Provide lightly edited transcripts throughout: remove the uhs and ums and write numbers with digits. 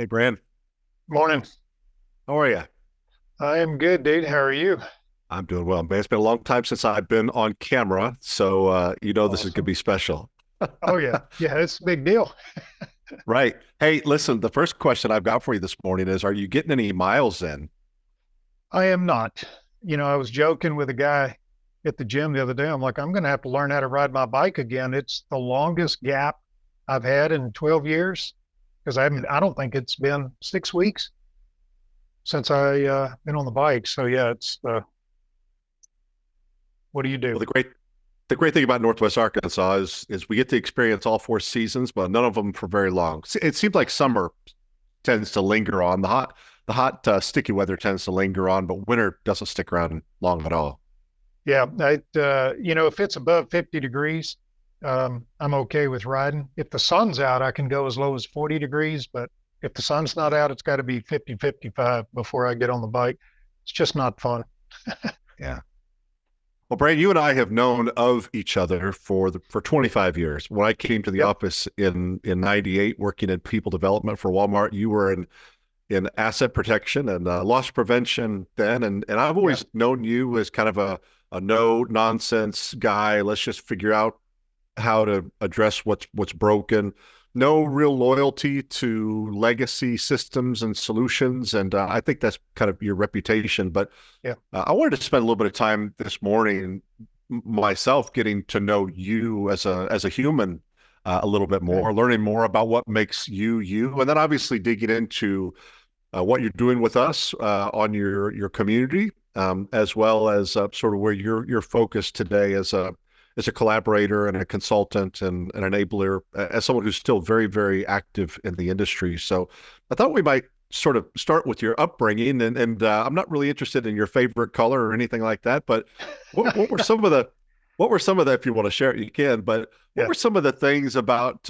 Hey, Brand, Morning. how are you? I am good, dude. How are you? I'm doing well, man. It's been a long time since I've been on camera, so this is gonna Awesome. be special. Oh yeah. Yeah, it's a big deal. Right. Hey, listen, the first question I've got for you this morning is, are you getting any miles in? I am not. I was joking with a guy at the gym the other day. I'm like, I'm going to have to learn how to ride my bike again. It's the longest gap I've had in 12 years because I don't think it's been 6 weeks since I been on the bike. So yeah, what do you Well, do? the great thing about Northwest Arkansas is we get to experience all four seasons, but none of them for very long. It seems like summer tends to linger on. The hot, sticky weather tends to linger on, but winter doesn't stick around long at all. Yeah, if it's above 50 degrees, I'm okay with riding. If the sun's out, I can go as low as 40 degrees, but if the sun's not out, it's got to be 50, 55 before I get on the bike. It's just not fun. Yeah. Well, Brian, you and I have known of each other for 25 years. When I came to the Yep. office in '98, working in people development for Walmart, you were in asset protection and loss prevention then, and I've Yeah. always known you as kind of a no nonsense guy. Let's just figure out how to address what's broken. No real loyalty to legacy systems and solutions, and I think that's kind of your reputation. But Yeah. I wanted to spend a little bit of time this morning myself getting to know you as a human a little bit Okay. more, learning more about what makes you you, and then obviously digging into what you're doing with us on your community, as well as sort of where you're focused today as a collaborator and a consultant and an enabler, as someone who's still very, very active in the industry. So I thought we might sort of start with your upbringing, and I'm not really interested in your favorite color or anything like that, but what were some of the what were some of the, if you want to share it, you can, but what Yeah. were some of the things about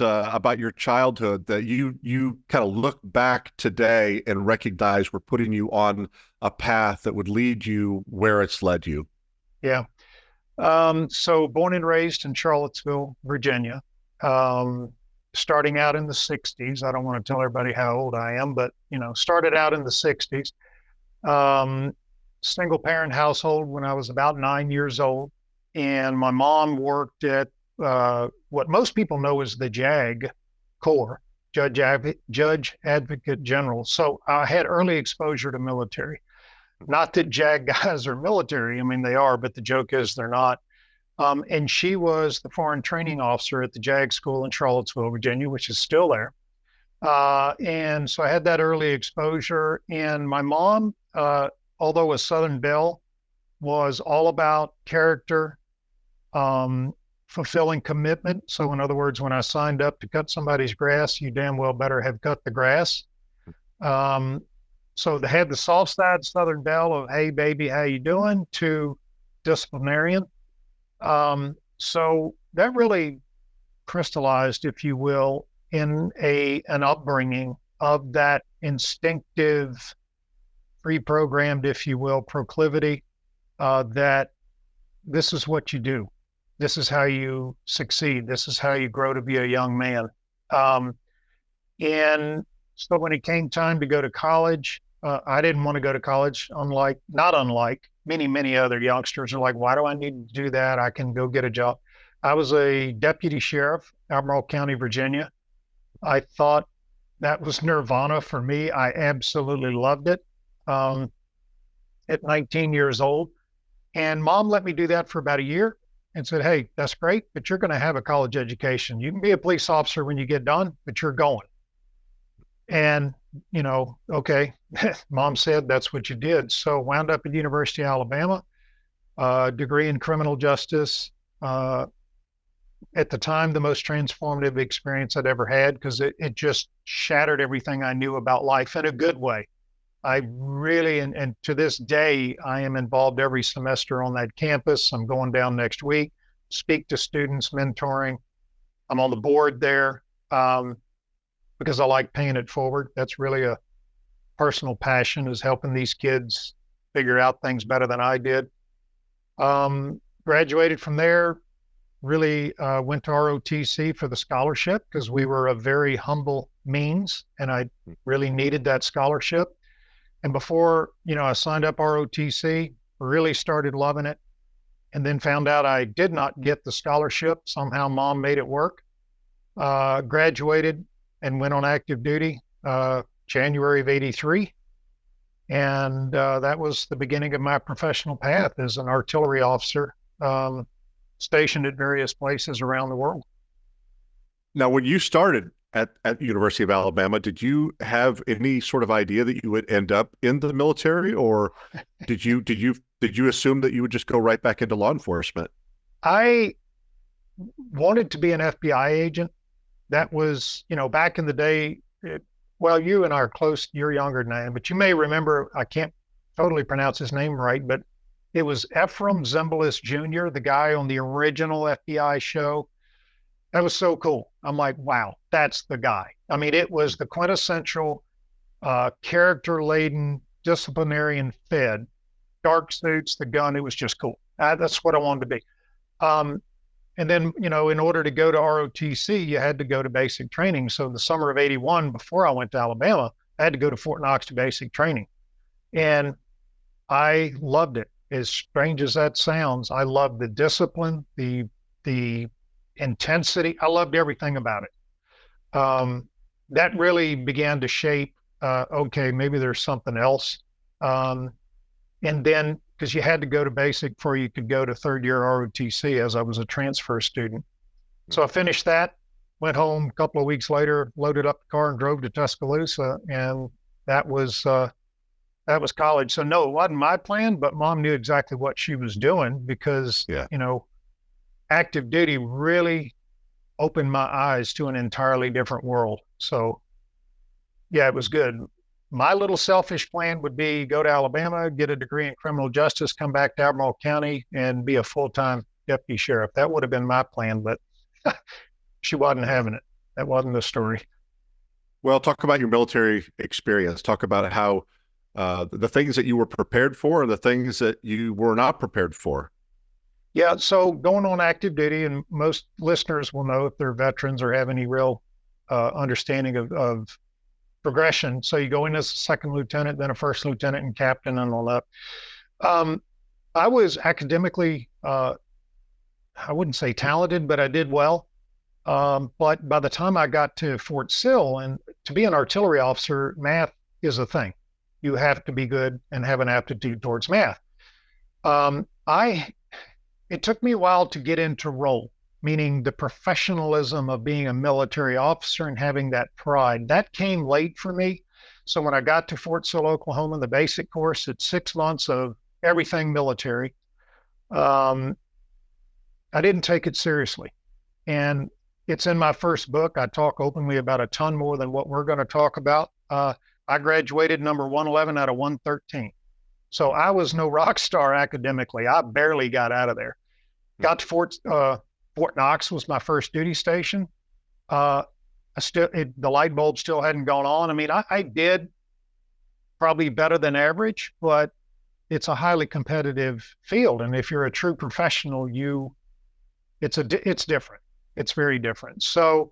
your childhood that you kind of look back today and recognize were putting you on a path that would lead you where it's led you? Yeah. So born and raised in Charlottesville, Virginia. Um, Starting out in the 60s. I don't want to tell everybody how old I am, but started out in the 60s. Um, Single parent household when I was about 9 years old. And my mom worked at what most people know as the JAG Corps, Judge Advocate General. So I had early exposure to military. Not that JAG guys are military. I mean, they are, but the joke is they're not. And she was the foreign training officer at the JAG school in Charlottesville, Virginia, which is still there. And so I had that early exposure. And my mom, although a Southern Belle, was all about character, um, fulfilling commitment. So, in other words, when I signed up to cut somebody's grass, you damn well better have cut the grass. Um, so they had the soft side Southern Belle of "Hey, baby, how you doing?" to disciplinarian. So that really crystallized, if you will, in a an upbringing of that instinctive, pre-programmed, if you will, proclivity that this is what you do. This is how you succeed. This is how you grow to be a young man. Um, and so when it came time to go to college, I didn't want to go to college, not unlike many, many other youngsters are like, why do I need to do that? I can go get a job. I was a deputy sheriff, Albemarle County, Virginia. I thought that was nirvana for me. I absolutely loved it um, at 19 years old. And mom let me do that for about a year and said, hey, that's great, but you're going to have a college education. You can be a police officer when you get done, but you're going. And, okay, mom said that's what you did. So wound up at the University of Alabama, degree in criminal justice. Uh, at the time, the most transformative experience I'd ever had because it just shattered everything I knew about life in a good way. I really, and to this day, I am involved every semester on that campus. I'm going down next week, speak to students, mentoring. I'm on the board there because I like paying it forward. That's really a personal passion is helping these kids figure out things better than I did. Graduated from there, really went to ROTC for the scholarship because we were a very humble means, and I really needed that scholarship. And before, I signed up ROTC, really started loving it, and then found out I did not get the scholarship. Somehow mom made it work. Graduated and went on active duty January of 83. And that was the beginning of my professional path as an artillery officer, stationed at various places around the world. Now, when you started at University of Alabama, did you have any sort of idea that you would end up in the military, or did you assume that you would just go right back into law enforcement? I wanted to be an FBI agent. That was, back in the day. Well, you and I are close. You're younger than I am, but you may remember, I can't totally pronounce his name right, but it was Ephraim Zimbalist Jr., the guy on the original FBI show. That was so cool. I'm like, wow, that's the guy. I mean, it was the quintessential character-laden disciplinarian fed, dark suits, the gun. It was just cool. That's what I wanted to be. And then, in order to go to ROTC, you had to go to basic training. So the summer of 81, before I went to Alabama, I had to go to Fort Knox to basic training. And I loved it. As strange as that sounds, I loved the discipline, the intensity. I loved everything about it. That really began to shape, okay, maybe there's something else. And then, because you had to go to basic before you could go to third year ROTC, as I was a transfer student. So I finished that, went home a couple of weeks later, loaded up the car and drove to Tuscaloosa. And that was college. So no, it wasn't my plan, but mom knew exactly what she was doing because, active duty really opened my eyes to an entirely different world. So yeah, it was good. My little selfish plan would be go to Alabama, get a degree in criminal justice, come back to Albemarle County and be a full-time deputy sheriff. That would have been my plan, but she wasn't having it. That wasn't the story. Well, talk about your military experience. Talk about how the things that you were prepared for and the things that you were not prepared for. Yeah, so going on active duty, and most listeners will know if they're veterans or have any real understanding of progression. So you go in as a second lieutenant, then a first lieutenant and captain and all that. I was academically, I wouldn't say talented, but I did well. But by the time I got to Fort Sill, and to be an artillery officer, math is a thing. You have to be good and have an aptitude towards math. It took me a while to get into role, meaning the professionalism of being a military officer and having that pride. That came late for me. So when I got to Fort Sill, Oklahoma, the basic course, it's 6 months of everything military. I didn't take it seriously. And it's in my first book. I talk openly about a ton more than what we're going to talk about. I graduated number 111 out of 113. So I was no rock star academically. I barely got out of there. Got to Fort Knox was my first duty station. The light bulb still hadn't gone on. I mean, I did probably better than average, but it's a highly competitive field. And if you're a true professional, it's different. It's very different. So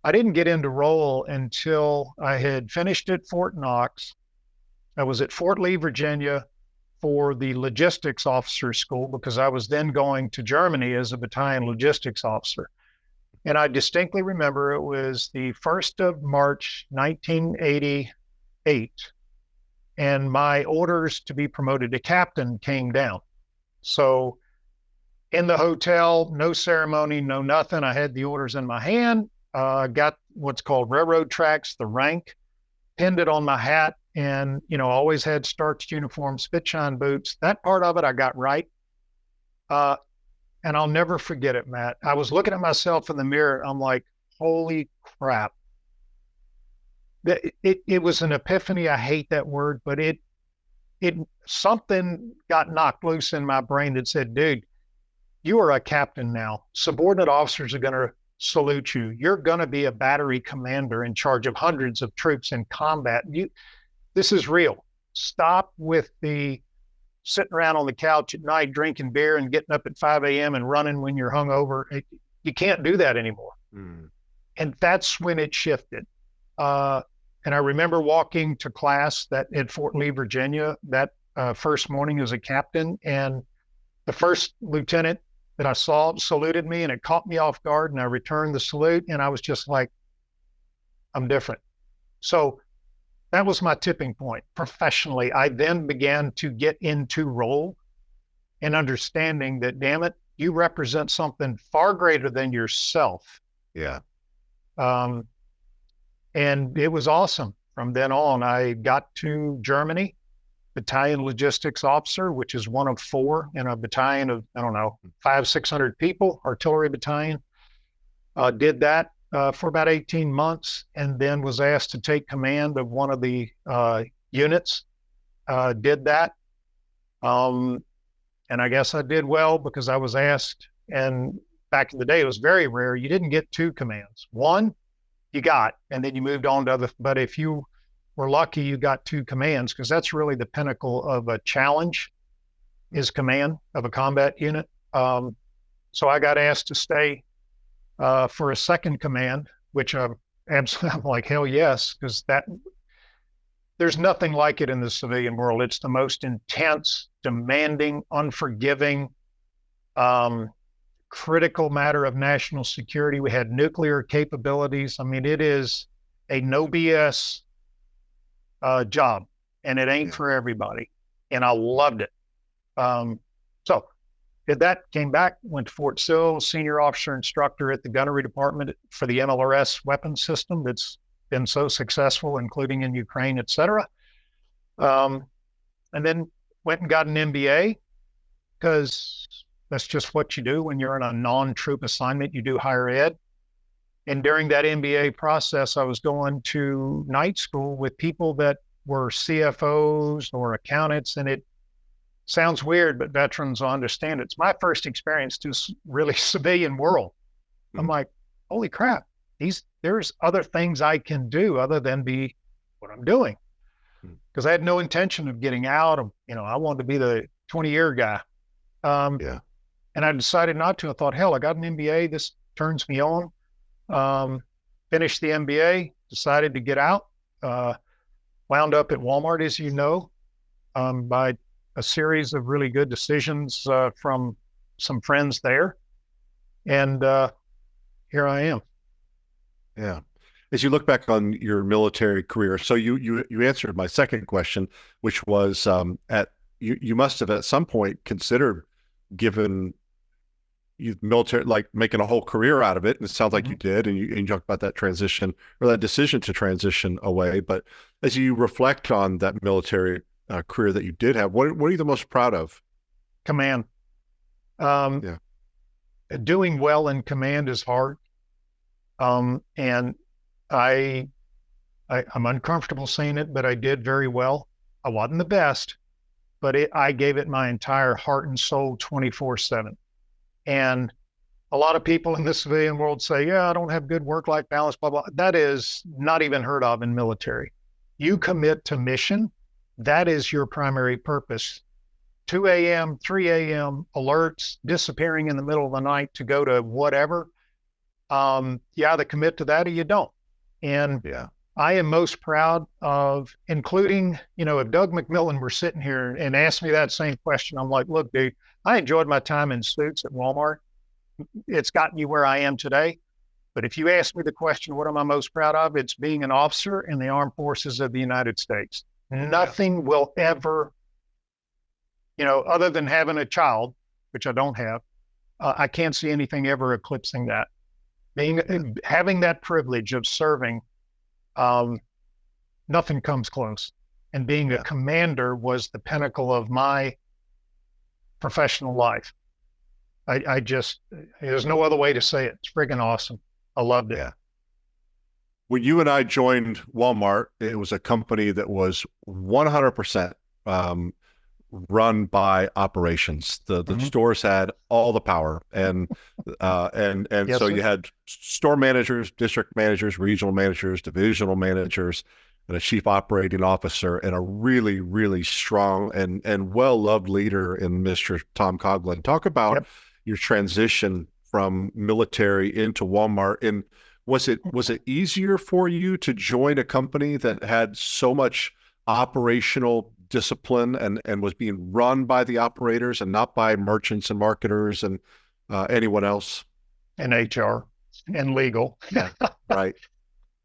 I didn't get into role until I had finished at Fort Knox. I was at Fort Lee, Virginia, for the logistics officer school because I was then going to Germany as a battalion logistics officer. And I distinctly remember it was the 1st of March, 1988, and my orders to be promoted to captain came down. So in the hotel, no ceremony, no nothing. I had the orders in my hand, got what's called railroad tracks, the rank, pinned it on my hat, and, always had starched uniform, spit shine boots. That part of it I got right. And I'll never forget it, Matt. I was looking at myself in the mirror. I'm like, holy crap. It was an epiphany. I hate that word, but something got knocked loose in my brain that said, dude, you are a captain now. Subordinate officers are going to salute you. You're going to be a battery commander in charge of hundreds of troops in combat. This is real. Stop with the sitting around on the couch at night, drinking beer and getting up at 5 a.m. and running when you're hungover. You can't do that anymore. And that's when it shifted. And I remember walking to class that at Fort Lee, Virginia, that first morning as a captain, and the first lieutenant that I saw saluted me, and it caught me off guard, and I returned the salute, and I was just like, I'm different. So that was my tipping point professionally. I then began to get into role and understanding that, damn it, you represent something far greater than yourself. Yeah. Um, and it was awesome. From then on, I got to Germany, battalion logistics officer, which is one of four in a battalion of, I don't know, 500-600 people, artillery battalion. Did that for about 18 months, and then was asked to take command of one of the units. Did that. And I guess I did well because I was asked, and back in the day, it was very rare. You didn't get two commands. One, you got, and then you moved on to other. But if you were lucky, you got two commands, because that's really the pinnacle of a challenge, is command of a combat unit. So I got asked to stay for a second command, which I'm like, hell yes, because there's nothing like it in the civilian world. It's the most intense, demanding, unforgiving, critical matter of national security. We had nuclear capabilities. I mean, it is a no BS job, and it ain't for everybody. And I loved it. So did that, came back, went to Fort Sill, senior officer instructor at the gunnery department for the MLRS weapons system that's been so successful, including in Ukraine, et cetera. And then went and got an MBA, because that's just what you do when you're in a non-troop assignment. You do higher ed. And during that MBA process, I was going to night school with people that were CFOs or accountants, and it sounds weird, but veterans will understand it. It's my first experience to really civilian world. I'm like, holy crap, there's other things I can do other than be what I'm doing. Because I had no intention of getting out of, I wanted to be the 20-year guy. And I decided not to. I thought, hell, I got an MBA. This turns me on. Finished the MBA, decided to get out. Wound up at Walmart, as you know, by a series of really good decisions from some friends there. And here I am. Yeah. As you look back on your military career, so you answered my second question, which was you must have at some point considered given you military, like making a whole career out of it. And it sounds like you did. And you talked about that transition or that decision to transition away. But as you reflect on that military career that you did have, what are you the most proud of? Command. Doing well in command is hard. And I'm uncomfortable saying it, but I did very well. I wasn't the best, but I gave it my entire heart and soul 24/7. And a lot of people in the civilian world say, yeah, I don't have good work-life balance, blah, blah. That is not even heard of in military. You commit to mission. That is your primary purpose. 2 a.m., 3 a.m. alerts, disappearing in the middle of the night to go to whatever. You either commit to that or you don't. And I am most proud of including, if Doug McMillan were sitting here and asked me that same question, I'm like, look, dude, I enjoyed my time in suits at Walmart. It's gotten you where I am today. But if you ask me the question, what am I most proud of? It's being an officer in the Armed Forces of the United States. Nothing will ever, other than having a child, which I don't have, I can't see anything ever eclipsing that. Having that privilege of serving, nothing comes close. And being a commander was the pinnacle of my professional life. There's no other way to say it. It's friggin' awesome. I loved it. Yeah. When you and I joined Walmart, it was a company that was 100% run by operations. The stores had all the power, and yes, so you had store managers, district managers, regional managers, divisional managers, and a chief operating officer, and a really, really strong and well-loved leader in Mr. Tom Coughlin. Talk about your transition from military into Walmart, and Was it easier for you to join a company that had so much operational discipline and was being run by the operators and not by merchants and marketers and anyone else? And HR and legal. Yeah, right.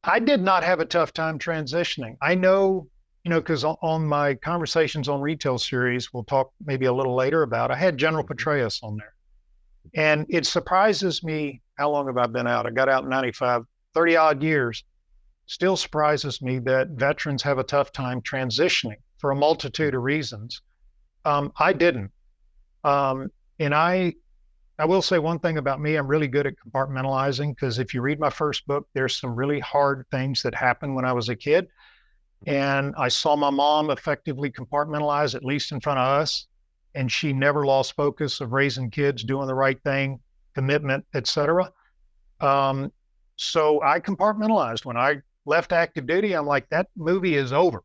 I did not have a tough time transitioning. I know, because on my Conversations on Retail series, we'll talk maybe a little later about, I had General Petraeus on there. And it surprises me, how long have I been out? I got out in 95, 30 odd years. Still surprises me that veterans have a tough time transitioning for a multitude of reasons. I didn't. And I will say one thing about me, I'm really good at compartmentalizing, because if you read my first book, there's some really hard things that happened when I was a kid. And I saw my mom effectively compartmentalize, at least in front of us. And she never lost focus of raising kids, doing the right thing, commitment, etc. So I compartmentalized. When I left active duty, I'm like, that movie is over.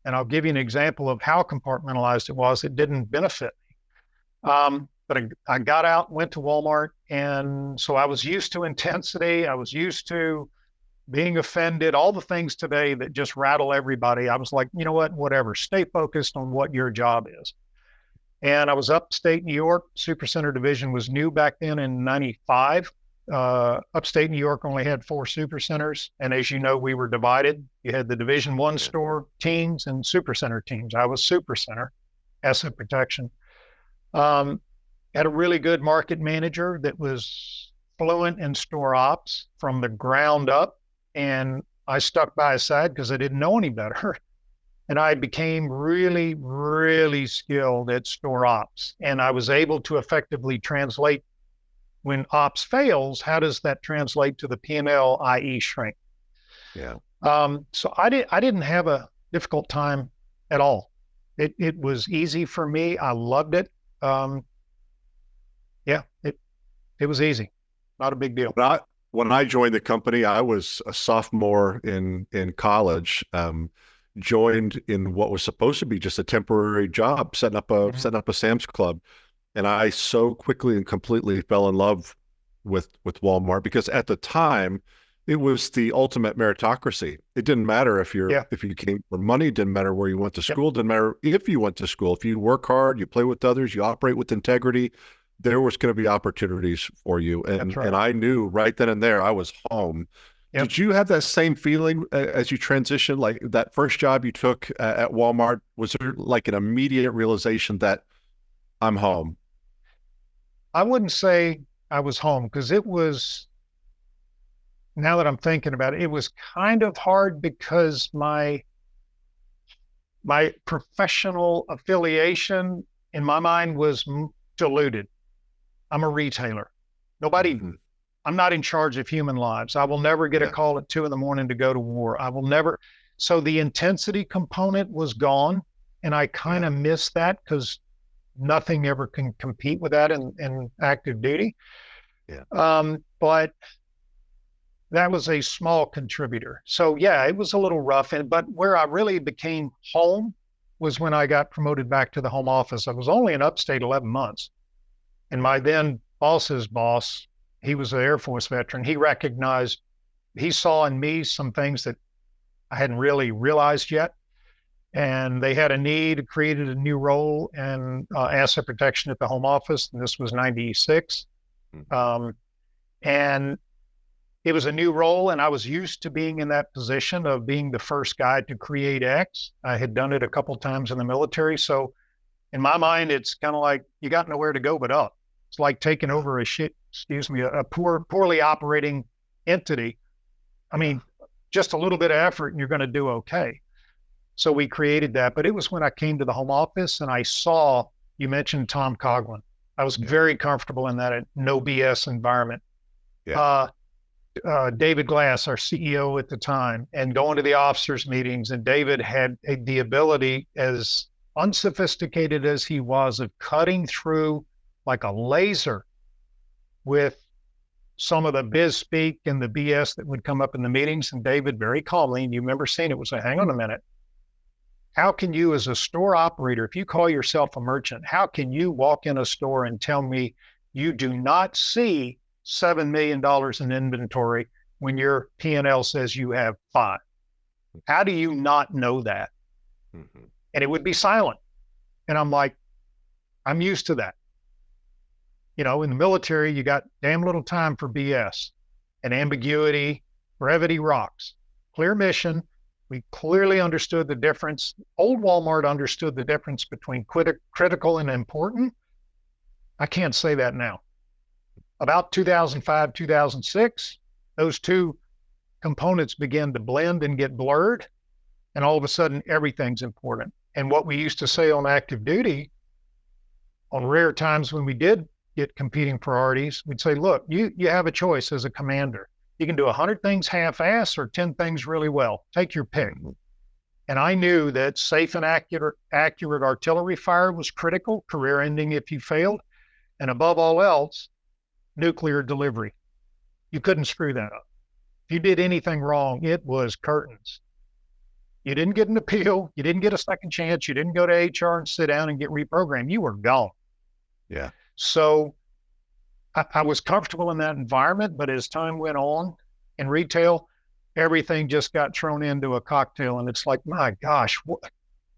And I'll give you an example of how compartmentalized it was. It didn't benefit me. But I got out, went to Walmart. And so I was used to intensity. I was used to being offended, all the things today that just rattle everybody. I was like, you know what, whatever, stay focused on what your job is. And I was upstate New York. Supercenter division was new back then in 95. Upstate New York only had 4 supercenters. And as you know, we were divided. You had the Division I store teams and supercenter teams. I was supercenter, asset protection. Had a really good market manager that was fluent in store ops from the ground up. And I stuck by his side because I didn't know any better. And I became really, really skilled at store ops. And I was able to effectively translate, when ops fails, how does that translate to the P&L, i.e. shrink? Yeah. So I didn't have a difficult time at all. It was easy for me. I loved it. It was easy. Not a big deal. When I joined the company, I was a sophomore in college. Joined in what was supposed to be just a temporary job, setting up a Sam's Club, and I so quickly and completely fell in love with Walmart, because at the time it was the ultimate meritocracy. It didn't matter if you came for money, didn't matter where you went to school, didn't matter if you went to school. If you work hard, you play with others, you operate with integrity, there was going to be opportunities for you. And right. And I knew right then and there I was home. Yep. Did you have that same feeling as you transitioned, like that first job you took at Walmart? Was there like an immediate realization that I'm home? I wouldn't say I was home, because it was, now that I'm thinking about it, it was kind of hard because my professional affiliation in my mind was diluted. I'm a retailer. I'm not in charge of human lives. I will never get a call at 2 a.m. to go to war. I will never. So the intensity component was gone. And I kind of missed that, because nothing ever can compete with that in active duty. Yeah. But that was a small contributor. So yeah, it was a little rough. But where I really became home was when I got promoted back to the home office. I was only in upstate 11 months. And my then boss's boss, he was an Air Force veteran. He saw in me some things that I hadn't really realized yet. And they had a need, created a new role in asset protection at the home office. And this was 96. And it was a new role. And I was used to being in that position of being the first guy to create X. I had done it a couple times in the military. So in my mind, it's kind of like you got nowhere to go but up. It's like taking over a poorly operating entity. I mean, just a little bit of effort and you're going to do okay. So we created that. But it was when I came to the home office and I saw, you mentioned Tom Coughlin. I was very comfortable in that no BS environment. Yeah. David Glass, our CEO at the time, and going to the officers' meetings. And David had the ability, as unsophisticated as he was, of cutting through like a laser with some of the biz speak and the BS that would come up in the meetings. And David very calmly, and you remember seeing it, was like, hang on a minute. How can you, as a store operator, if you call yourself a merchant, how can you walk in a store and tell me you do not see $7 million in inventory when your P&L says you have 5? How do you not know that? Mm-hmm. And it would be silent. And I'm like, I'm used to that. In the military, you got damn little time for BS and ambiguity. Brevity rocks. Clear mission. We clearly understood the difference. Old Walmart understood the difference between critical and important. I can't say that now. About 2005, 2006, those two components began to blend and get blurred. And all of a sudden, everything's important. And what we used to say on active duty, on rare times when we did get competing priorities, we'd say, look, you have a choice as a commander. You can do 100 things half-ass or 10 things really well. Take your pick. And I knew that safe and accurate artillery fire was critical, career-ending if you failed. And above all else, nuclear delivery. You couldn't screw that up. If you did anything wrong, it was curtains. You didn't get an appeal. You didn't get a second chance. You didn't go to HR and sit down and get reprogrammed. You were gone. Yeah. So I was comfortable in that environment, but as time went on in retail, everything just got thrown into a cocktail. And it's like, my gosh,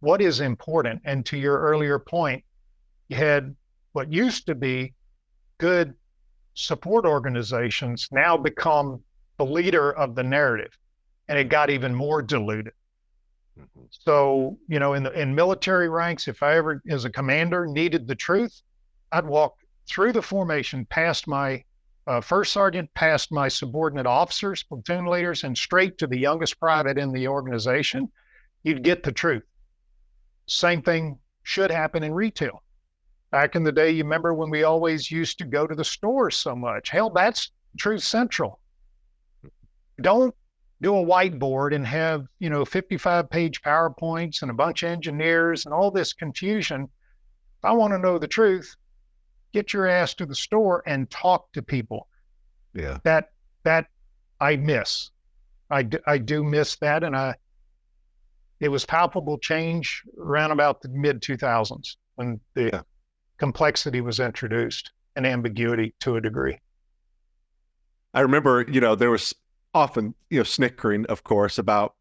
what is important? And to your earlier point, you had what used to be good support organizations now become the leader of the narrative, and it got even more diluted. Mm-hmm. So, in military ranks, if I ever, as a commander, needed the truth, I'd walk through the formation, past my first sergeant, past my subordinate officers, platoon leaders, and straight to the youngest private in the organization. You'd get the truth. Same thing should happen in retail. Back in the day, you remember when we always used to go to the stores so much? Hell, that's Truth Central. Don't do a whiteboard and have, 55-page PowerPoints and a bunch of engineers and all this confusion. If I want to know the truth, get your ass to the store and talk to people. Yeah. That I miss. I do miss that. And it was palpable change around about the mid 2000s when the complexity was introduced and ambiguity to a degree. I remember, there was often, snickering, of course, about,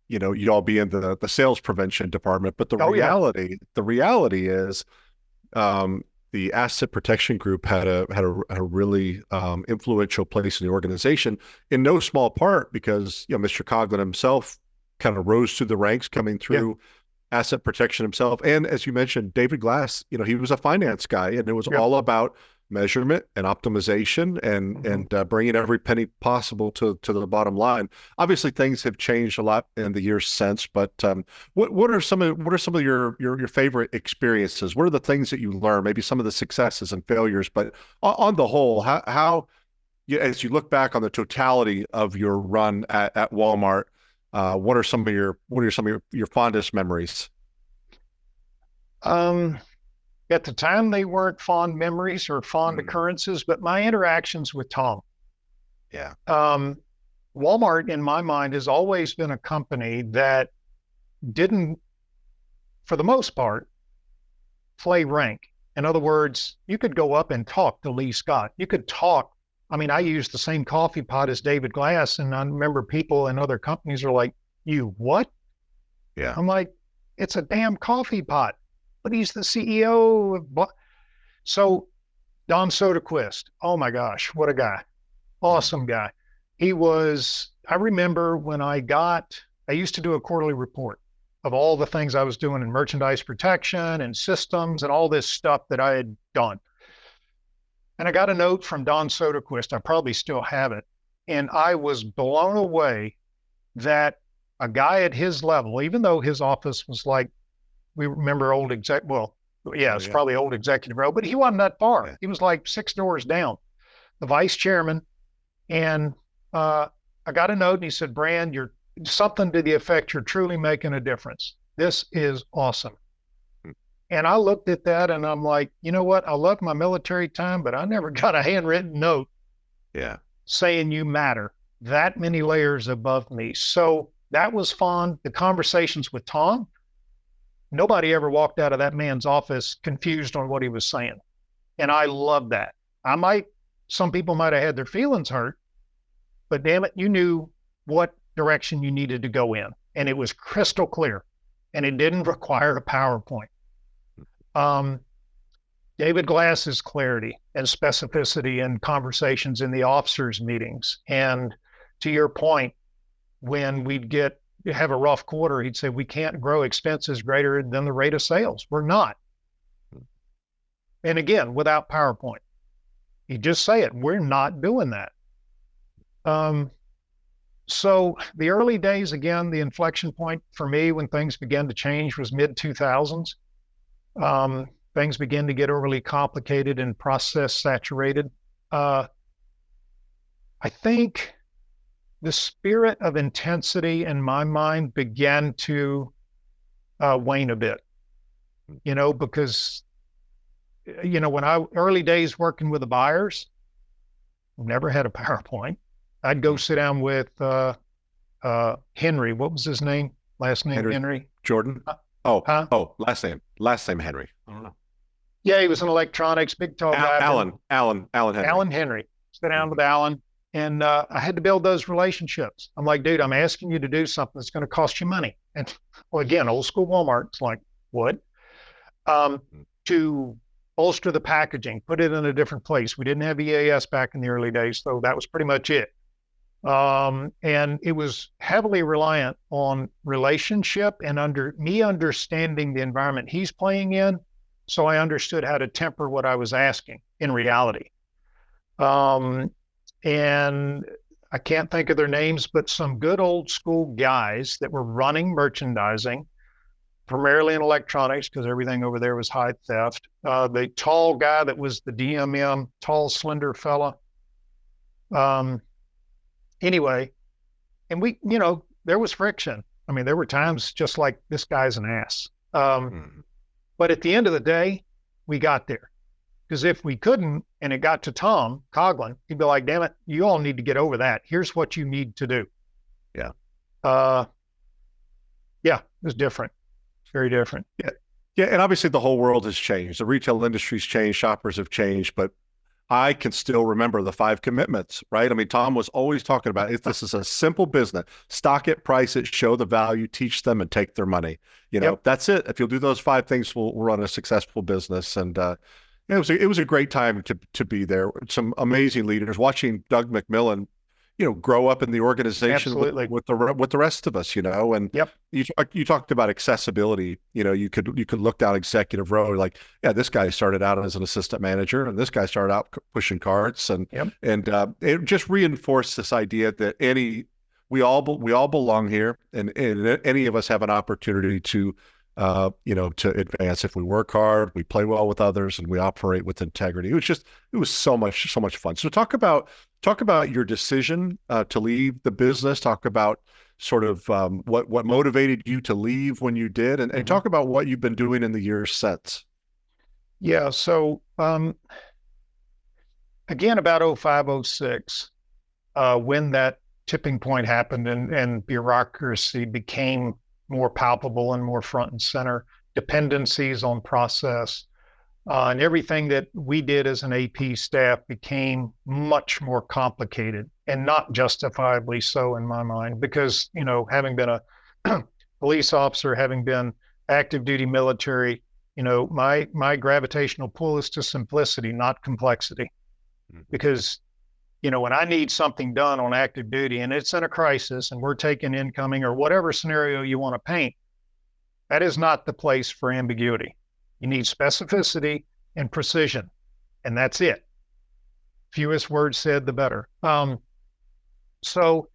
you'd all be in the sales prevention department, but the reality is, the asset protection group had a really influential place in the organization, in no small part because Mr. Coughlin himself kind of rose through the ranks coming through asset protection himself, and as you mentioned, David Glass, he was a finance guy, and it was all about measurement and optimization and bringing every penny possible to the bottom line. Obviously, things have changed a lot in the years since, but what are some of your favorite experiences? What are the things that you learn? Maybe some of the successes and failures, but on the whole, how as you look back on the totality of your run at Walmart, what are some of your fondest memories? At the time, they weren't fond memories or fond occurrences, but my interactions with Tom. Yeah. Walmart, in my mind, has always been a company that didn't, for the most part, play rank. In other words, you could go up and talk to Lee Scott. You could talk. I mean, I used the same coffee pot as David Glass, and I remember people in other companies are like, "You what?" Yeah. I'm like, "It's a damn coffee pot." But he's the CEO of. So Don Soderquist, oh my gosh, what a guy. Awesome guy. I remember when I used to do a quarterly report of all the things I was doing in merchandise protection and systems and all this stuff that I had done. And I got a note from Don Soderquist, I probably still have it. And I was blown away that a guy at his level, even though his office was like, we remember old probably old executive row, but he wasn't that far. Yeah. He was like 6 doors down, the vice chairman. And I got a note and he said, "Brand, you're something to the effect, you're truly making a difference. This is awesome." And I looked at that and I'm like, you know what? I love my military time, but I never got a handwritten note saying you matter. That many layers above me. So that was fun. The conversations with Tom, nobody ever walked out of that man's office confused on what he was saying. And I love that. Some people might have had their feelings hurt, but damn it, you knew what direction you needed to go in. And it was crystal clear, and it didn't require a PowerPoint. David Glass's clarity and specificity in conversations in the officers' meetings. And to your point, when we'd have a rough quarter, he'd say, we can't grow expenses greater than the rate of sales. We're not. And again, without PowerPoint, he'd just say it. We're not doing that. So the early days, again, the inflection point for me when things began to change was mid 2000s. Things began to get overly complicated and process saturated. I think the spirit of intensity in my mind began to wane a bit, because, when early days working with the buyers, never had a PowerPoint. I'd go sit down with Henry. What was his name? Last name Henry? Jordan. Last name Henry. I don't know. Yeah, he was in electronics, big tall guy. Alan Henry. Alan Henry. Sit down with Alan, and I had to build those relationships. I'm like, dude, I'm asking you to do something that's going to cost you money. And well, again, old school Walmart. It's like, what? To bolster the packaging, put it in a different place. We didn't have EAS back in the early days, so that was pretty much it. And it was heavily reliant on relationship and understanding the environment he's playing in. So I understood how to temper what I was asking in reality. And I can't think of their names, but some good old school guys that were running merchandising, primarily in electronics, because everything over there was high theft. The tall guy that was the DMM, tall, slender fella. Anyway, and we, there was friction. I mean, there were times just like, this guy's an ass. But at the end of the day, we got there. Because if we couldn't, and it got to Tom Coughlin, he'd be like, damn it, you all need to get over that. Here's what you need to do. Yeah. It was different. Very different. Yeah. Yeah. And obviously the whole world has changed. The retail industry's changed, shoppers have changed, but I can still remember the 5 commitments, right? I mean, Tom was always talking about it. This is a simple business. Stock it, price it, show the value, teach them, and take their money. That's it. If you'll do those 5 things, we'll run a successful business. And it was a great time to be there. Some amazing leaders. Watching Doug McMillan, grow up in the organization with the rest of us, and you talked about accessibility. You could look down executive row, like, yeah, this guy started out as an assistant manager, and this guy started out pushing carts, and it just reinforced this idea that we all belong here, and any of us have an opportunity to to advance if we work hard, we play well with others, and we operate with integrity. It was so much fun. So talk about your decision to leave the business. Talk about sort of what motivated you to leave when you did, and talk about what you've been doing in the years since. Yeah. So again, about 05, 06, when that tipping point happened and bureaucracy became more palpable and more front and center, dependencies on process, and everything that we did as an AP staff became much more complicated, and not justifiably so in my mind, because, having been a police officer, having been active duty military, my gravitational pull is to simplicity, not complexity. Because, when I need something done on active duty and it's in a crisis and we're taking incoming or whatever scenario you want to paint, that is not the place for ambiguity. You need specificity and precision, and that's it. Fewest words said, the better. So,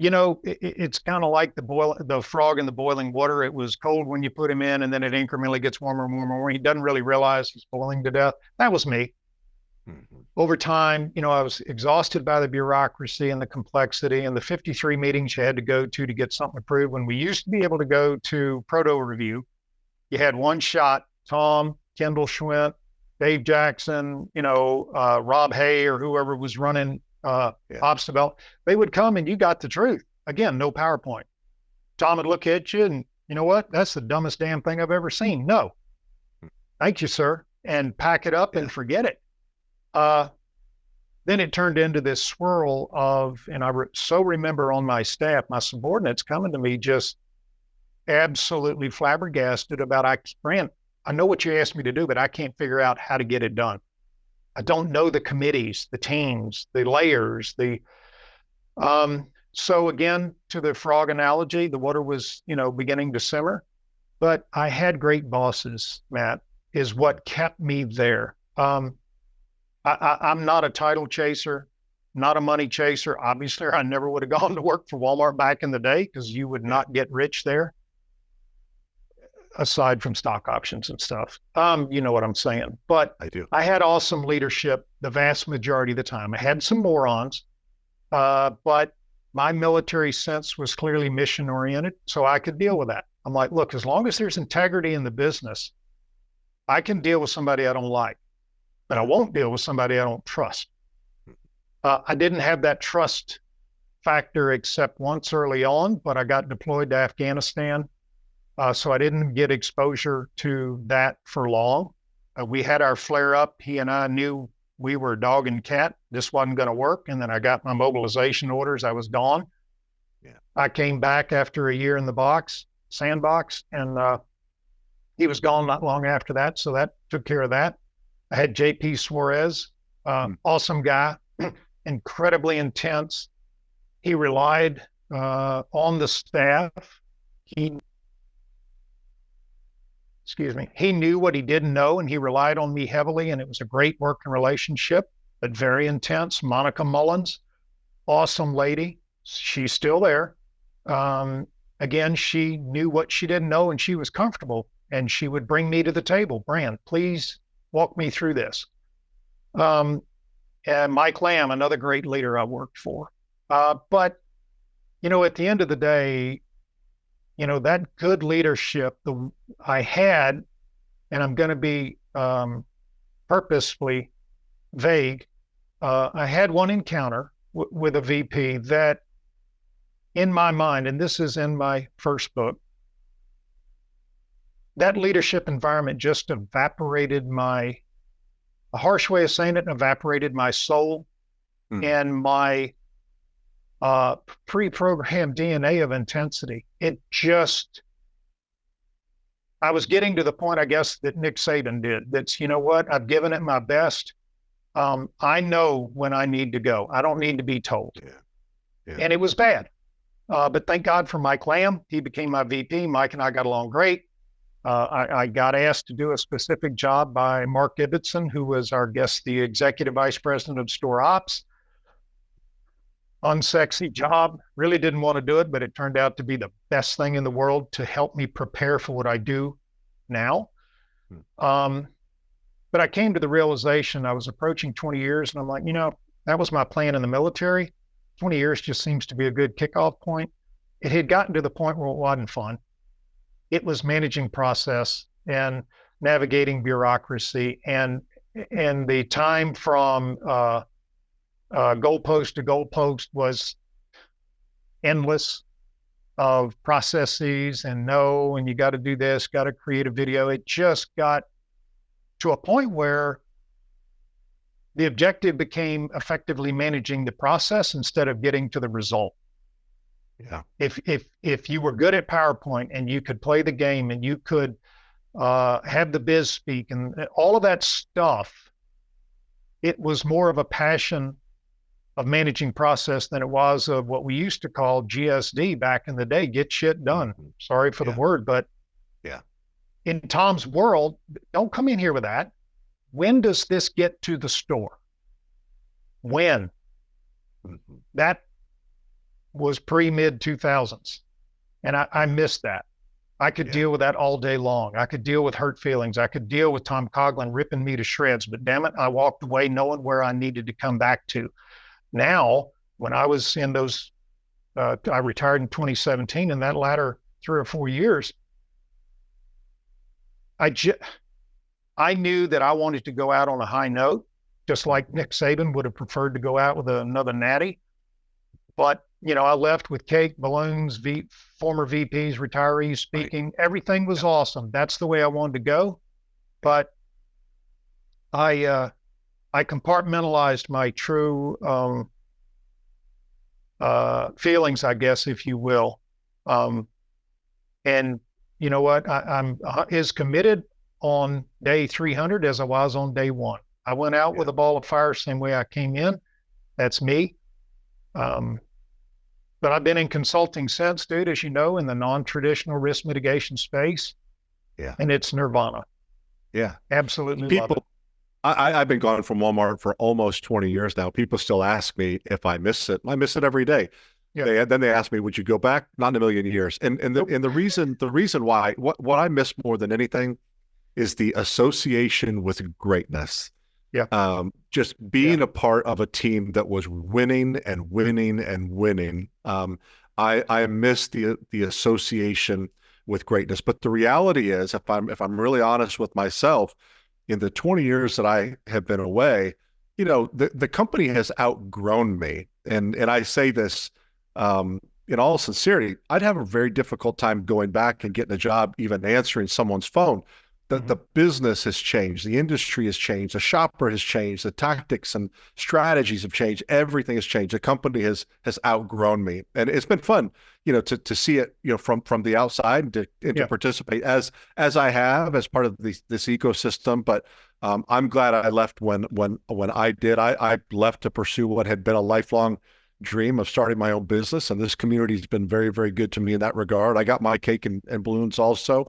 it's kind of like the frog in the boiling water. It was cold when you put him in, and then it incrementally gets warmer and warmer and warmer. He doesn't really realize he's boiling to death. That was me. Over time, I was exhausted by the bureaucracy and the complexity and the 53 meetings you had to go to get something approved. When we used to be able to go to proto review, you had one shot. Tom, Kendall Schwint, Dave Jackson, Rob Hay, or whoever was running ops development, they would come and you got the truth. Again, no PowerPoint. Tom would look at you and, you know what? That's the dumbest damn thing I've ever seen. No. Thank you, sir. And pack it up and forget it. then it turned into this swirl of, and so remember on my staff, my subordinates coming to me just absolutely flabbergasted about, Brand, I know what you asked me to do, but I can't figure out how to get it done. I don't know the committees, the teams, the layers, so again, to the frog analogy, the water was, beginning to simmer, but I had great bosses, Matt, is what kept me there. I'm not a title chaser, not a money chaser. Obviously, I never would have gone to work for Walmart back in the day because you would not get rich there, aside from stock options and stuff. You know what I'm saying. But I do. I had awesome leadership the vast majority of the time. I had some morons, but my military sense was clearly mission oriented, so I could deal with that. I'm like, look, as long as there's integrity in the business, I can deal with somebody I don't like, but I won't deal with somebody I don't trust. I didn't have that trust factor except once early on, but I got deployed to Afghanistan. So I didn't get exposure to that for long. We had our flare up. He and I knew we were dog and cat. This wasn't going to work. And then I got my mobilization orders. I was gone. Yeah. I came back after a year in the sandbox, and he was gone not long after that. So that took care of that. I had JP Suarez, awesome guy, incredibly intense. He relied on the staff. He knew what he didn't know, and he relied on me heavily, and it was a great working relationship, but very intense. Monica Mullins, awesome lady. She's still there. Again, she knew what she didn't know, and she was comfortable, and she would bring me to the table. Brand, please walk me through this. And Mike Lamb, another great leader I worked for. But, at the end of the day, that good leadership I had, and I'm going to be purposefully vague. I had one encounter with a VP that, in my mind, and this is in my first book, that leadership environment just evaporated a harsh way of saying it, evaporated my soul and my pre-programmed DNA of intensity. I was getting to the point, I guess, that Nick Saban did. That's, what, I've given it my best. I know when I need to go. I don't need to be told. Yeah. And it was bad. But thank God for Mike Lamb. He became my VP. Mike and I got along great. I got asked to do a specific job by Mark Ibbotson, who was the executive vice president of store ops. Unsexy job, really didn't want to do it, but it turned out to be the best thing in the world to help me prepare for what I do now. But I came to the realization I was approaching 20 years, and I'm like, that was my plan in the military. 20 years just seems to be a good kickoff point. It had gotten to the point where it wasn't fun. It was managing process and navigating bureaucracy, and the time from goalpost to goalpost was endless of processes and you got to do this, got to create a video. It just got to a point where the objective became effectively managing the process instead of getting to the result. Yeah. If you were good at PowerPoint and you could play the game and you could have the biz speak and all of that stuff, it was more of a passion of managing process than it was of what we used to call GSD back in the day, get shit done. Sorry for the word, but in Tom's world, don't come in here with that. When does this get to the store? When? That was pre-mid 2000s. And I missed that. I could deal with that all day long. I could deal with hurt feelings. I could deal with Tom Coughlin ripping me to shreds, but damn it, I walked away knowing where I needed to come back to. Now, when I was in those, I retired in 2017, in that latter 3 or 4 years, I knew that I wanted to go out on a high note, just like Nick Saban would have preferred to go out with another natty. But, I left with cake, balloons, former VPs, retirees speaking. Right. Everything was awesome. That's the way I wanted to go. But I I compartmentalized my true feelings, I guess, if you will. And you know what? I'm as committed on day 300 as I was on day one. I went out with a ball of fire, same way I came in. That's me. But I've been in consulting since, dude, as you know, in the non-traditional risk mitigation space. Yeah. And it's nirvana. Yeah. Absolutely love it. People, I've been gone from Walmart for almost 20 years now. People still ask me if I miss it. I miss it every day. Yeah. Then they ask me, "Would you go back?" Not in a million years. And the reason why what I miss more than anything is the association with greatness. Yeah. Just being a part of a team that was winning and winning and winning. I miss the association with greatness. But the reality is, if I'm really honest with myself, in the 20 years that I have been away, the company has outgrown me. And I say this in all sincerity, I'd have a very difficult time going back and getting a job, even answering someone's phone. The business has changed, the industry has changed, the shopper has changed, the tactics and strategies have changed, everything has changed. The company has outgrown me, and it's been fun, to see it, from the outside and to participate as I have as part of this ecosystem. But I'm glad I left when I did. I left to pursue what had been a lifelong dream of starting my own business, and this community has been very, very good to me in that regard. I got my cake and balloons also.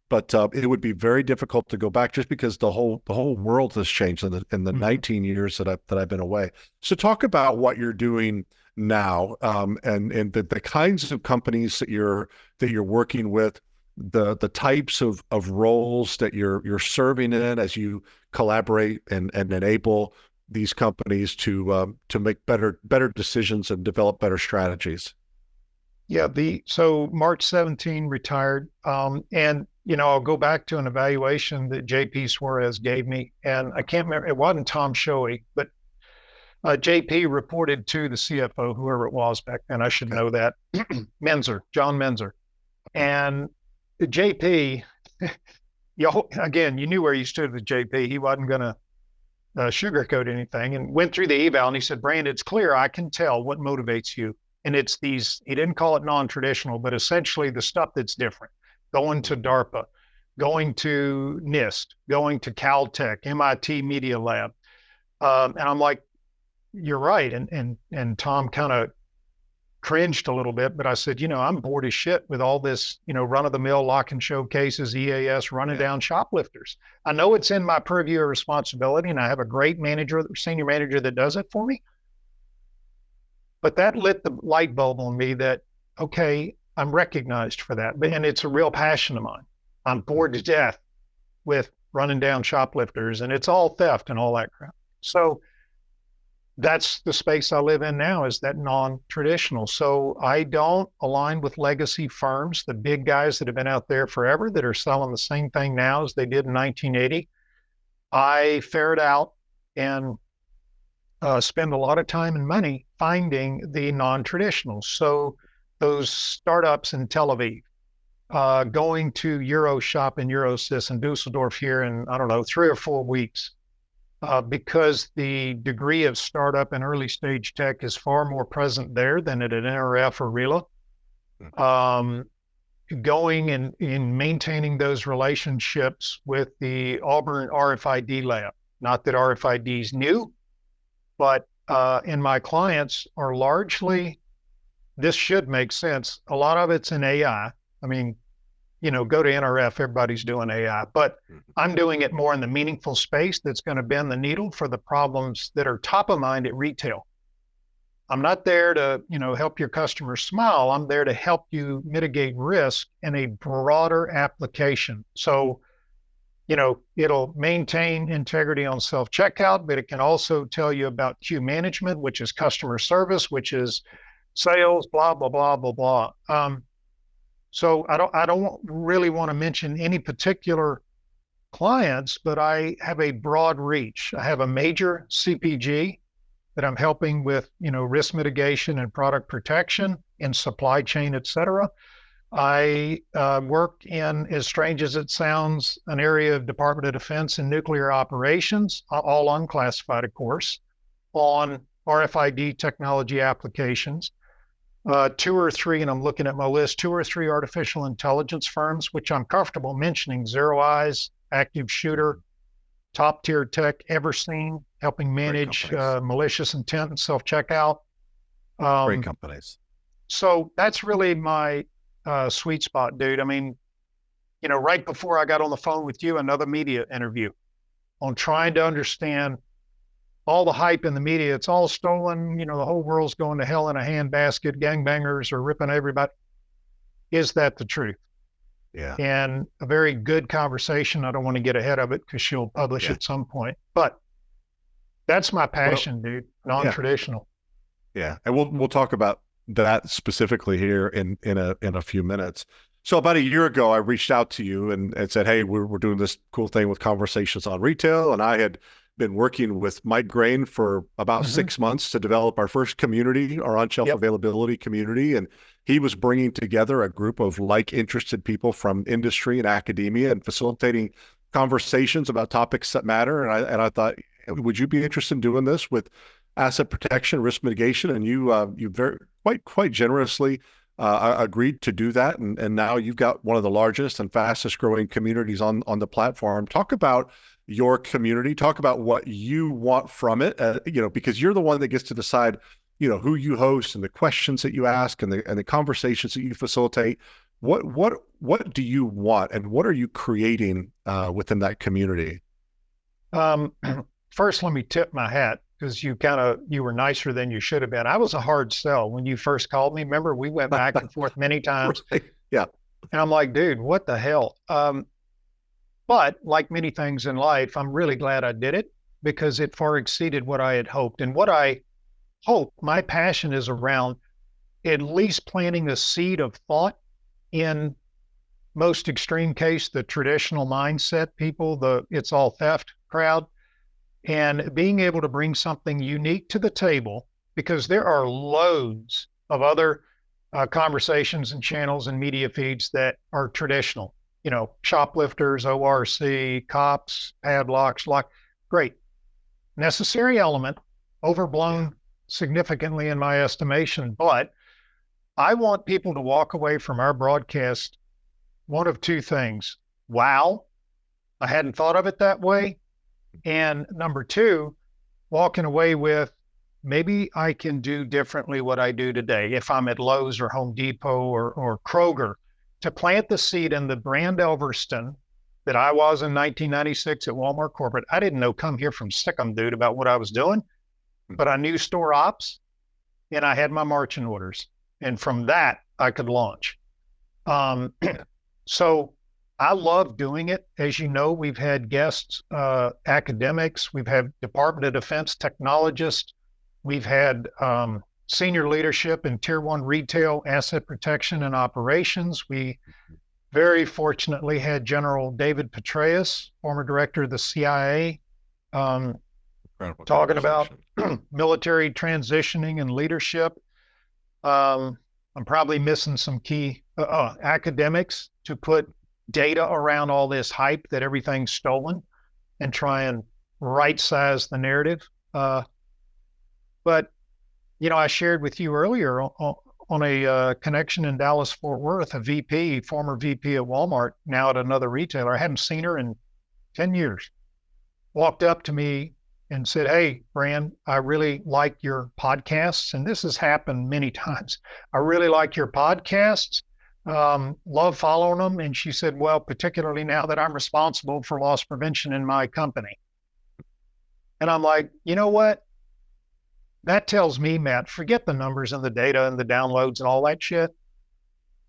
But it would be very difficult to go back, just because the whole world has changed in the 19 years that I've been away. So talk about what you're doing now, and the kinds of companies that you're working with, the types of roles that you're serving in as you collaborate and enable these companies to make better decisions and develop better strategies. Yeah. So March 17 retired, and I'll go back to an evaluation that JP Suarez gave me, and I can't remember, it wasn't Tom Shoey, but JP reported to the CFO, whoever it was back then. I should know that. John Menzer. And JP, again, you knew where you stood with JP. He wasn't going to sugarcoat anything, and went through the eval, and he said, Brand, it's clear. I can tell what motivates you. And it's these, he didn't call it non-traditional, but essentially the stuff that's different. Going to DARPA, going to NIST, going to Caltech, MIT Media Lab. And I'm like, you're right. And Tom kind of cringed a little bit, but I said, I'm bored as shit with all this, run-of-the-mill lock and show cases, EAS, running down shoplifters. I know it's in my purview of responsibility, and I have a great senior manager that does it for me. But that lit the light bulb on me that, okay, I'm recognized for that. And it's a real passion of mine. I'm bored to death with running down shoplifters, and it's all theft and all that crap. So that's the space I live in now, is that non-traditional. So I don't align with legacy firms, the big guys that have been out there forever that are selling the same thing now as they did in 1980. I ferret out and spend a lot of time and money finding the non-traditional. So those startups in Tel Aviv, going to Euroshop and Eurosys in Dusseldorf here in, 3 or 4 weeks, because the degree of startup and early stage tech is far more present there than at an NRF or RELA. Going and in maintaining those relationships with the Auburn RFID lab. Not that RFID is new, but and my clients are largely, this should make sense. A lot of it's in AI. I mean, go to NRF, everybody's doing AI, but I'm doing it more in the meaningful space that's going to bend the needle for the problems that are top of mind at retail. I'm not there to, help your customers smile. I'm there to help you mitigate risk in a broader application. So, it'll maintain integrity on self-checkout, but it can also tell you about queue management, which is customer service, which is sales, blah, blah, blah, blah, blah. So I don't really want to mention any particular clients, but I have a broad reach. I have a major CPG that I'm helping with, risk mitigation and product protection and supply chain, et cetera. I worked in, as strange as it sounds, an area of Department of Defense and nuclear operations, all unclassified, of course, on RFID technology applications. Two or three, and I'm looking at my list, two or three artificial intelligence firms, which I'm comfortable mentioning: Zero Eyes, Active Shooter, top tier tech ever seen, helping manage malicious intent and self checkout. Great companies. So that's really my sweet spot, dude. I mean, right before I got on the phone with you, another media interview on trying to understand all the hype in the media. It's all stolen. The whole world's going to hell in a handbasket. Gangbangers are ripping everybody. Is that the truth? Yeah. And a very good conversation. I don't want to get ahead of it because she'll publish at some point. But that's my passion, dude. Non-traditional. Yeah. And we'll talk about that specifically here in a few minutes. So about a year ago, I reached out to you and said, hey, we're doing this cool thing with Conversations on Retail. And I had been working with Mike Grain for about 6 months to develop our first community, our on-shelf availability community. And he was bringing together a group of like-interested people from industry and academia and facilitating conversations about topics that matter. And I thought, would you be interested in doing this with asset protection, risk mitigation? And you very quite generously agreed to do that. And now you've got one of the largest and fastest growing communities on the platform. Talk about your community, talk about what you want from it, because you're the one that gets to decide, who you host and the questions that you ask and the conversations that you facilitate. What do you want and what are you creating within that community? First, let me tip my hat because you were nicer than you should have been. I was a hard sell when you first called me. Remember, we went back and forth many times. Right. Yeah. And I'm like, dude, what the hell? But like many things in life, I'm really glad I did it because it far exceeded what I had hoped. And what I hope, my passion is around at least planting a seed of thought in most extreme case, the traditional mindset people, the it's all theft crowd, and being able to bring something unique to the table because there are loads of other conversations and channels and media feeds that are traditional. Shoplifters, ORC, cops, padlocks, great. Necessary element, overblown significantly in my estimation, but I want people to walk away from our broadcast one of two things. Wow, I hadn't thought of it that way. And number two, walking away with maybe I can do differently what I do today. If I'm at Lowe's or Home Depot or Kroger, to plant the seed in the brand Elverston that I was in 1996 at Walmart Corporate. I didn't know come here from Sikkim, dude, about what I was doing, but I knew store ops and I had my marching orders. And from that, I could launch. So I love doing it. As you know, we've had guests, academics, we've had Department of Defense technologists, we've had senior leadership in Tier 1 retail, asset protection, and operations. We very fortunately had General David Petraeus, former director of the CIA, talking about military transitioning and leadership. I'm probably missing some key academics to put data around all this hype that everything's stolen and try and right-size the narrative. But I shared with you earlier on a connection in Dallas, Fort Worth, a VP, former VP at Walmart, now at another retailer. I hadn't seen her in 10 years. Walked up to me and said, hey, Brand, I really like your podcasts. And this has happened many times. I really like your podcasts. Love following them. And she said, well, particularly now that I'm responsible for loss prevention in my company. And I'm like, you know what? That tells me, Matt, forget the numbers and the data and the downloads and all that shit.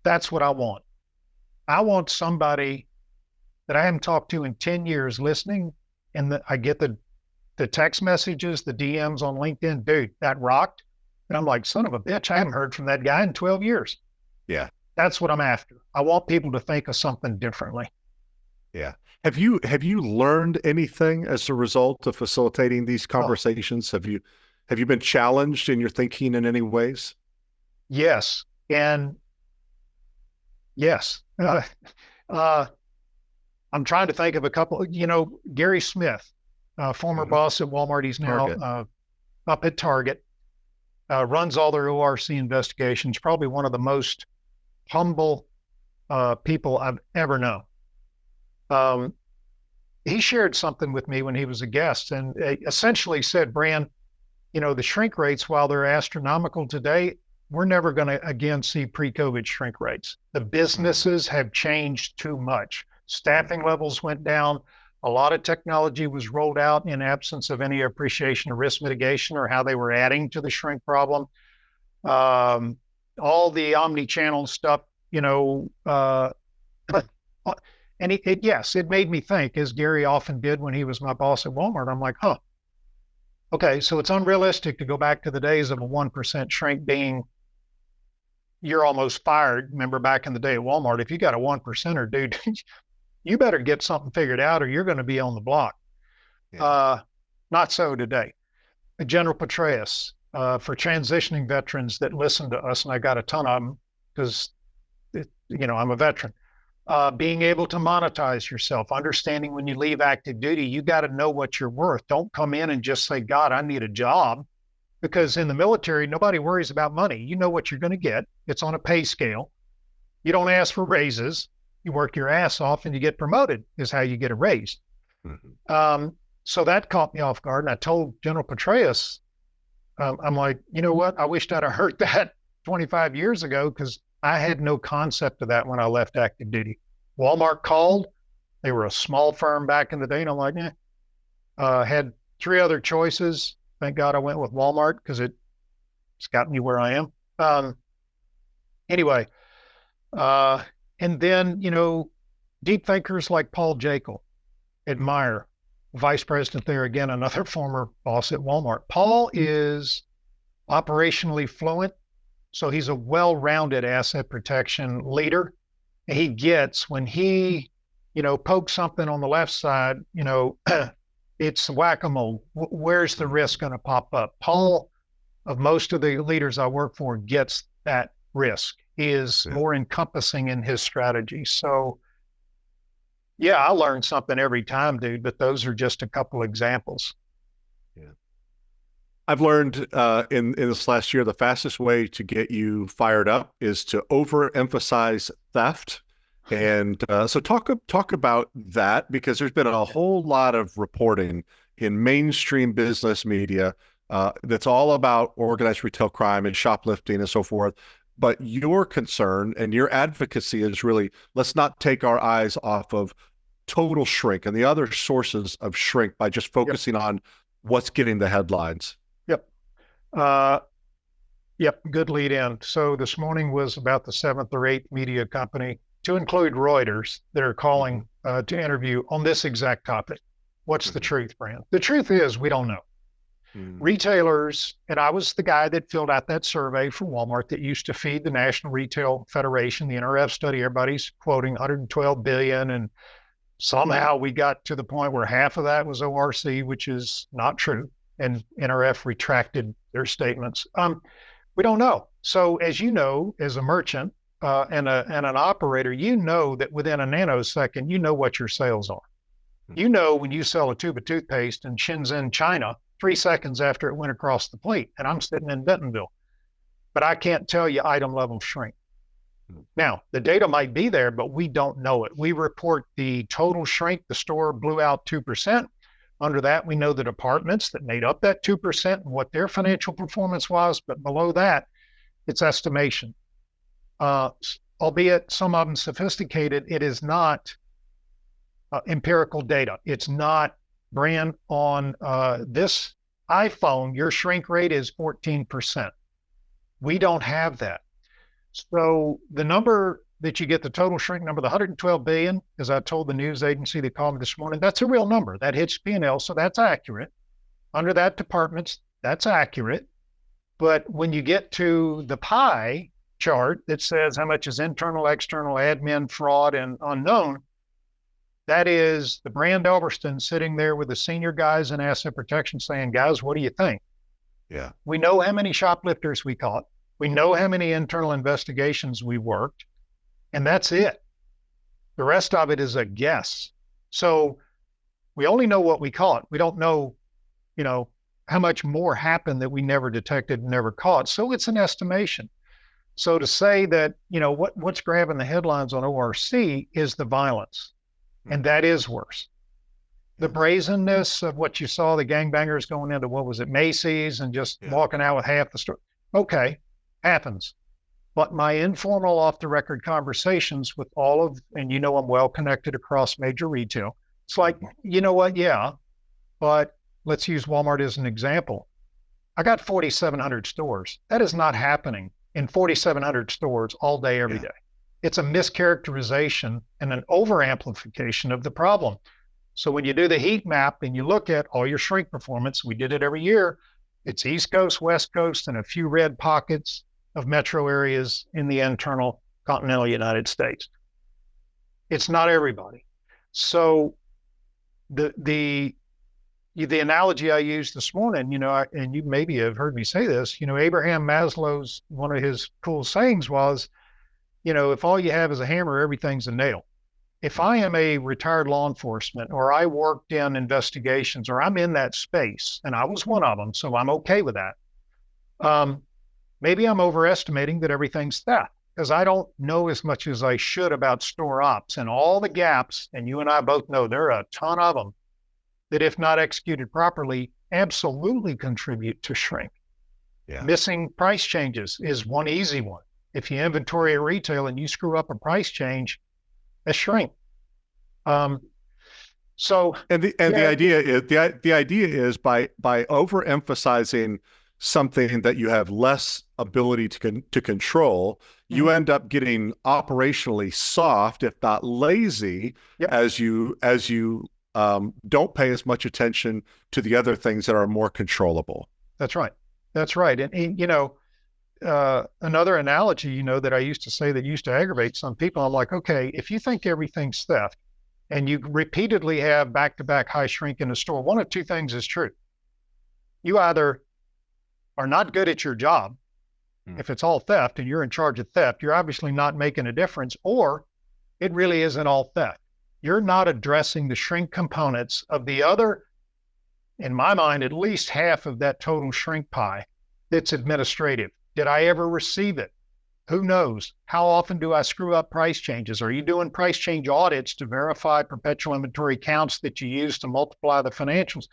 That's what I want. I want somebody that I haven't talked to in 10 years listening, and I get the text messages, the DMs on LinkedIn, dude, that rocked. And I'm like, son of a bitch, I haven't heard from that guy in 12 years. Yeah. That's what I'm after. I want people to think of something differently. Yeah. Have you learned anything as a result of facilitating these conversations? Have you been challenged in your thinking in any ways? Yes. And Yes. Uh, I'm trying to think of a couple. Gary Smith, former boss at Walmart. He's now up at Target. Runs all their ORC investigations. Probably one of the most humble people I've ever known. He shared something with me when he was a guest, and essentially said, "Brand, the shrink rates, while they're astronomical today, we're never going to again see pre-COVID shrink rates. The businesses have changed too much. Staffing levels went down. A lot of technology was rolled out in absence of any appreciation of risk mitigation or how they were adding to the shrink problem. All the omni-channel stuff, and it made me think, as Gary often did when he was my boss at Walmart. I'm like, okay, so it's unrealistic to go back to the days of a 1% shrink being you're almost fired. Remember back in the day at Walmart, if you got a 1%er, dude, you better get something figured out or you're going to be on the block. Yeah. Not so today. General Petraeus, for transitioning veterans that listen to us, and I got a ton of them because, I'm a veteran. Being able to monetize yourself, understanding when you leave active duty, you got to know what you're worth. Don't come in and just say, God, I need a job. Because in the military, nobody worries about money. You know what you're going to get. It's on a pay scale. You don't ask for raises. You work your ass off and you get promoted is how you get a raise. Mm-hmm. So that caught me off guard. And I told General Petraeus, I'm like, you know what? I wished I'd have heard that 25 years ago because I had no concept of that when I left active duty. Walmart called. They were a small firm back in the day. And I'm like, had 3 other choices. Thank God I went with Walmart because it's got me where I am. Anyway, and then, deep thinkers like Paul Jekyll, admire, vice president there, again, another former boss at Walmart. Paul is operationally fluent, so he's a well-rounded asset protection leader. He gets when he, pokes something on the left side, it's whack-a-mole. Where's the risk going to pop up? Paul, of most of the leaders I work for, gets that risk. He is more encompassing in his strategy. So, yeah, I learn something every time, dude, but those are just a couple examples. Yeah. I've learned in this last year, the fastest way to get you fired up is to overemphasize theft. And so talk about that, because there's been a whole lot of reporting in mainstream business media that's all about organized retail crime and shoplifting and so forth. But your concern and your advocacy is really, let's not take our eyes off of total shrink and the other sources of shrink by just focusing on what's getting the headlines. Yep. Good lead in. So this morning was about the 7th or 8th media company, to include Reuters, that are calling to interview on this exact topic. What's the truth, Brand? The truth is we don't know. Retailers, and I was the guy that filled out that survey for Walmart that used to feed the National Retail Federation, the NRF study. Everybody's quoting 112 billion, and somehow we got to the point where half of that was ORC, which is not true, and NRF retracted their statements. We don't know. So as you know, as a merchant and an operator, you know that within a nanosecond, you know what your sales are. You know when you sell a tube of toothpaste in Shenzhen, China, 3 seconds after it went across the plate, and I'm sitting in Bentonville. But I can't tell you item level shrink. Now, the data might be there, but we don't know it. We report the total shrink. The store blew out 2%. Under that, we know the departments that made up that 2% and what their financial performance was. But below that, it's estimation. Albeit some of them sophisticated, it is not empirical data. It's not, Brand, on this iPhone, your shrink rate is 14%. We don't have that. So the number that you get, the total shrink number, the 112 billion, as I told the news agency that called me this morning, that's a real number. That hits P&L, so that's accurate. Under that departments, that's accurate. But when you get to the pie chart that says how much is internal, external, admin, fraud, and unknown, that is the Brand Elverston sitting there with the senior guys in asset protection saying, guys, what do you think? Yeah. We know how many shoplifters we caught. We know how many internal investigations we worked. and that's it. The rest of it is a guess. So we only know what we caught. We don't know, how much more happened that we never detected and never caught. So it's an estimation. So to say that, what's grabbing the headlines on ORC is the violence, and that is worse. The brazenness of what you saw, the gangbangers going into, what was it, Macy's, and just walking out with half the store. Okay, happens. But my informal off-the-record conversations with all of, and I'm well connected across major retail. It's like, you know what? Yeah, but let's use Walmart as an example. I got 4,700 stores. That is not happening in 4,700 stores all day, every day. It's a mischaracterization and an overamplification of the problem. So when you do the heat map and you look at all your shrink performance, we did it every year. It's East Coast, West Coast, and a few red pockets of metro areas in the internal continental United States. It's not everybody. So the analogy I used this morning, and you maybe have heard me say this, Abraham Maslow's, one of his cool sayings was, if all you have is a hammer, everything's a nail. If I am a retired law enforcement, or I worked in investigations, or I'm in that space, and I was one of them, so I'm okay with that. Maybe I'm overestimating that everything's theft, because I don't know as much as I should about store ops and all the gaps, and you and I both know there are a ton of them that, if not executed properly, absolutely contribute to shrink. Missing price changes is one easy one. If you inventory a retail and you screw up a price change, a shrink. The idea is by overemphasizing something that you have less ability to control, you end up getting operationally soft, if not lazy, as you don't pay as much attention to the other things that are more controllable. That's right. And another analogy, that I used to say that used to aggravate some people, I'm like, okay, if you think everything's theft and you repeatedly have back-to-back high shrink in a store, one of two things is true. You either are not good at your job. If it's all theft and you're in charge of theft, you're obviously not making a difference, or it really isn't all theft. You're not addressing the shrink components of the other, in my mind, at least half of that total shrink pie that's administrative. Did I ever receive it? Who knows? How often do I screw up price changes? Are you doing price change audits to verify perpetual inventory counts that you use to multiply the financials?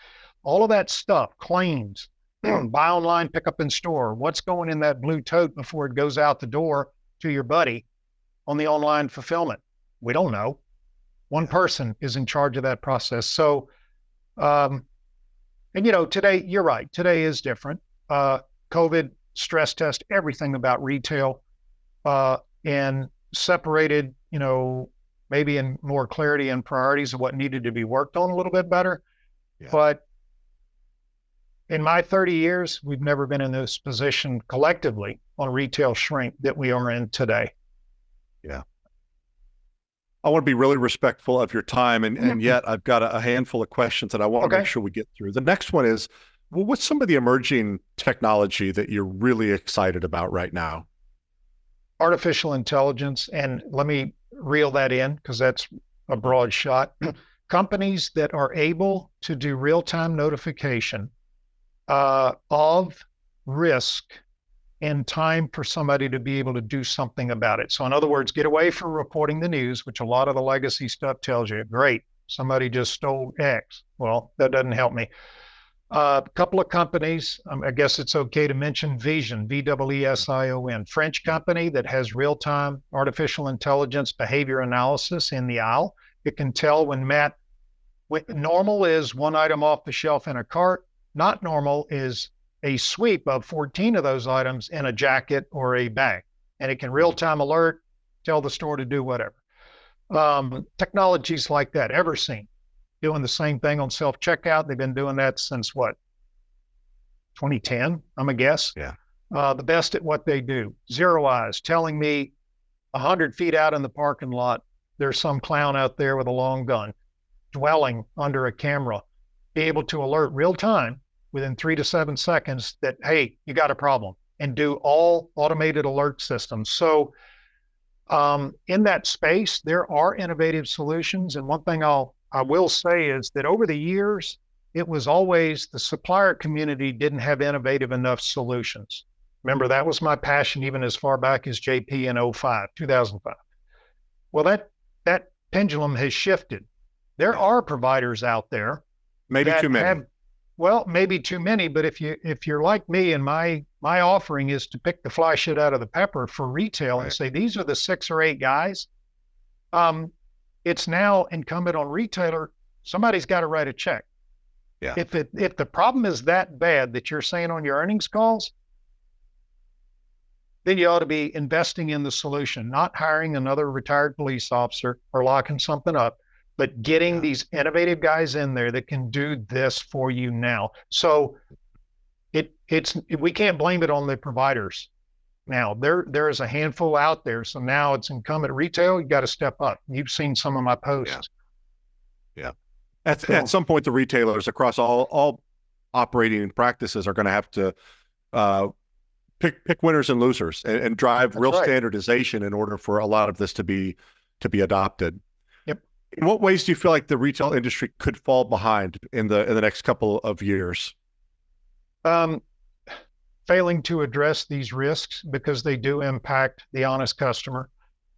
All of that stuff, claims, buy online, pick up in store, what's going in that blue tote before it goes out the door to your buddy on the online fulfillment? We don't know. One person is in charge of that process. So, today, you're right. Today is different. COVID stress test everything about retail and separated, maybe in more clarity and priorities of what needed to be worked on a little bit better. But in my 30 years, we've never been in this position collectively on retail shrink that we are in today. I want to be really respectful of your time, and yet I've got a handful of questions that I want to make sure we get through. The next one is, what's some of the emerging technology that you're really excited about right now? Artificial intelligence, and let me reel that in because that's a broad shot. Companies that are able to do real-time notification of risk in time for somebody to be able to do something about it. So in other words, get away from reporting the news, which a lot of the legacy stuff tells you, great, somebody just stole X. Well, that doesn't help me. A couple of companies, I guess it's okay to mention Vision, Veesion, French company that has real-time artificial intelligence behavior analysis in the aisle. It can tell when normal is one item off the shelf in a cart, not normal is a sweep of 14 of those items in a jacket or a bag. And it can real-time alert, tell the store to do whatever. Technologies like that, Everseen, doing the same thing on self-checkout. They've been doing that since what? 2010, I'm a guess. The best at what they do. Zero Eyes, telling me 100 feet out in the parking lot, there's some clown out there with a long gun, dwelling under a camera, be able to alert real time within 3 to 7 seconds that, hey, you got a problem, and do all automated alert systems. So In that space, there are innovative solutions. And one thing I will say is that over the years, it was always the supplier community didn't have innovative enough solutions. Remember, that was my passion even as far back as JP in 2005. Well, that pendulum has shifted. There are providers out there. Maybe too many. Well, maybe too many, but if you're like me and my offering is to pick the fly shit out of the pepper for retail and say these are the 6 or 8 guys, it's now incumbent on retailer. Somebody's got to write a check. Yeah. If the problem is that bad that you're saying on your earnings calls, then you ought to be investing in the solution, not hiring another retired police officer or locking something up, but getting these innovative guys in there that can do this for you now. So we can't blame it on the providers. Now there is a handful out there. So now it's incumbent retail. You got to step up. You've seen some of my posts. Yeah. At some point, the retailers across all operating practices are going to have to pick winners and losers and drive real standardization in order for a lot of this to be adopted. Yep. In what ways do you feel like the retail industry could fall behind in the next couple of years? Failing to address these risks because they do impact the honest customer.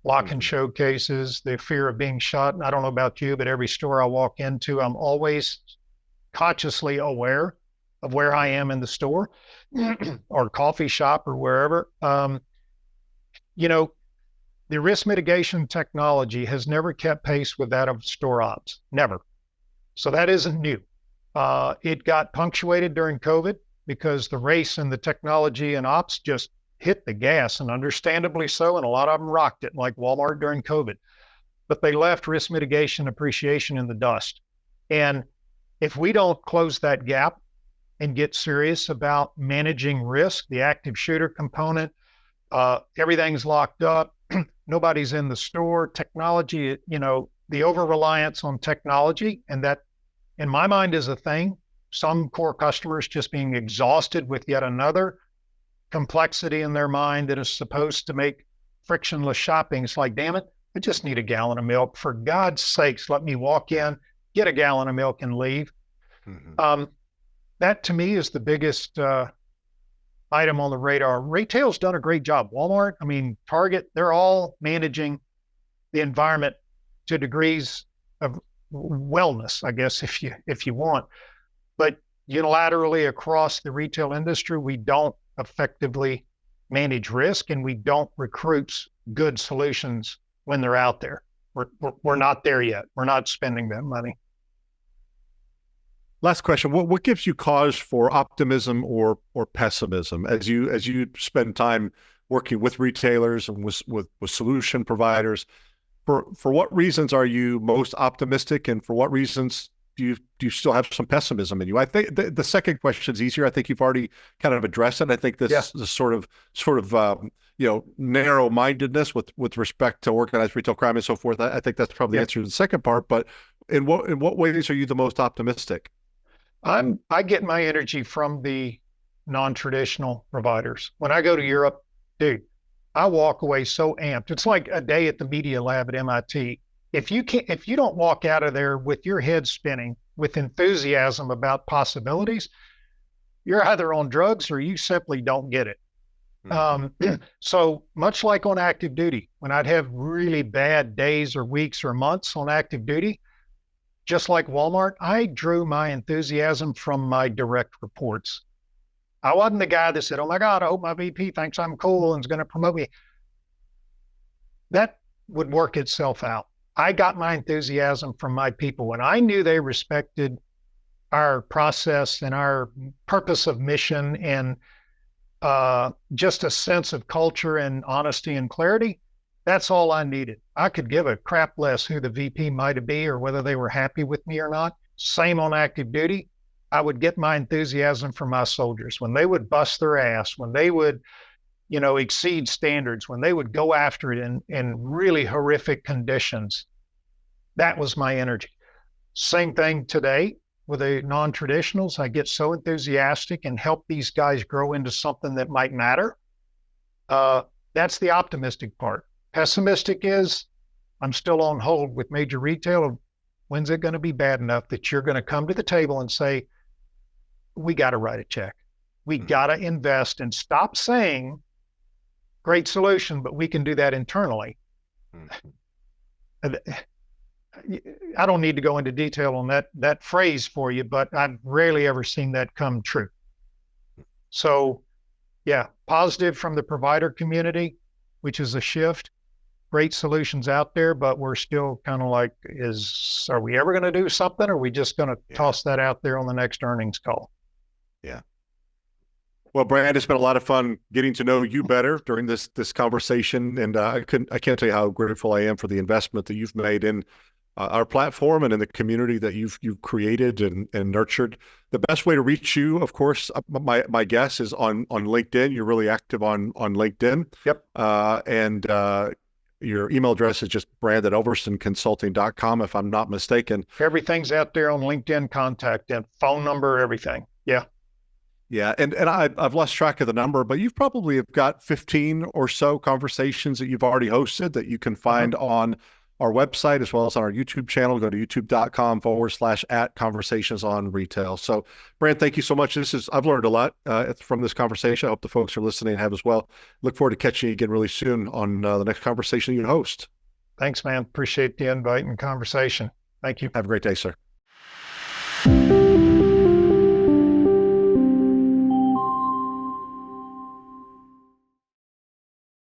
Lock and show cases, the fear of being shot. And I don't know about you, but every store I walk into, I'm always consciously aware of where I am in the store or coffee shop or wherever. The risk mitigation technology has never kept pace with that of store ops, never. So that isn't new. It got punctuated during COVID because the race and the technology and ops just hit the gas, and understandably so, and a lot of them rocked it, like Walmart during COVID. But they left risk mitigation appreciation in the dust. And if we don't close that gap and get serious about managing risk, the active shooter component, everything's locked up, nobody's in the store, technology, the over-reliance on technology, and that, in my mind, is a thing. Some core customers just being exhausted with yet another complexity in their mind that is supposed to make frictionless shopping. It's like, damn it, I just need a gallon of milk. For God's sakes, let me walk in, get a gallon of milk and leave. That to me is the biggest item on the radar. Retail's done a great job. Walmart, Target, they're all managing the environment to degrees of wellness, I guess, if you want. But unilaterally across the retail industry, we don't effectively manage risk, and we don't recruit good solutions when they're out there. We're not there yet. We're not spending that money. Last question: What gives you cause for optimism or pessimism as you spend time working with retailers and with solution providers? For what reasons are you most optimistic, and for what reasons do you still have some pessimism in you? I think the second question is easier. I think you've already kind of addressed it. I think this sort of narrow-mindedness with respect to organized retail crime and so forth. I think that's probably the answer to the second part. But in what ways are you the most optimistic? I get my energy from the non-traditional providers. When I go to Europe, dude, I walk away so amped. It's like a day at the Media Lab at MIT. If you don't walk out of there with your head spinning with enthusiasm about possibilities, you're either on drugs or you simply don't get it. So much like on active duty, when I'd have really bad days or weeks or months on active duty, just like Walmart, I drew my enthusiasm from my direct reports. I wasn't the guy that said, oh my God, I hope my VP thinks I'm cool and is going to promote me. That would work itself out. I got my enthusiasm from my people, and I knew they respected our process and our purpose of mission and just a sense of culture and honesty and clarity. That's all I needed. I could give a crap less who the VP might be or whether they were happy with me or not. Same on active duty. I would get my enthusiasm from my soldiers when they would bust their ass, when they would, exceed standards, when they would go after it in really horrific conditions. That was my energy. Same thing today with the non-traditionals. I get so enthusiastic and help these guys grow into something that might matter. That's the optimistic part. Pessimistic is I'm still on hold with major retail. When's it going to be bad enough that you're going to come to the table and say, we got to write a check. We got to invest and stop saying great solution, but we can do that internally. I don't need to go into detail on that phrase for you, but I've rarely ever seen that come true. So yeah, positive from the provider community, which is a shift. Great solutions out there, but we're still kind of like, are we ever going to do something? Or are we just going to toss that out there on the next earnings call? Yeah. Well, Brand, it's been a lot of fun getting to know you better during this conversation, and I can't tell you how grateful I am for the investment that you've made in our platform and in the community that you've created and nurtured. The best way to reach you, of course, my guess is on LinkedIn. You're really active on LinkedIn. Yep. And your email address is just brand@elverstonconsulting.com, if I'm not mistaken. Everything's out there on LinkedIn, contact and phone number, everything. Yeah. Yeah. And I've lost track of the number, but you've probably have got 15 or so conversations that you've already hosted that you can find on our website as well as on our YouTube channel. Go to youtube.com/@conversations on retail. So Brand, thank you so much. I've learned a lot from this conversation. I hope the folks who are listening have as well. Look forward to catching you again really soon on the next conversation you host. Thanks, man. Appreciate the invite and conversation. Thank you. Have a great day, sir.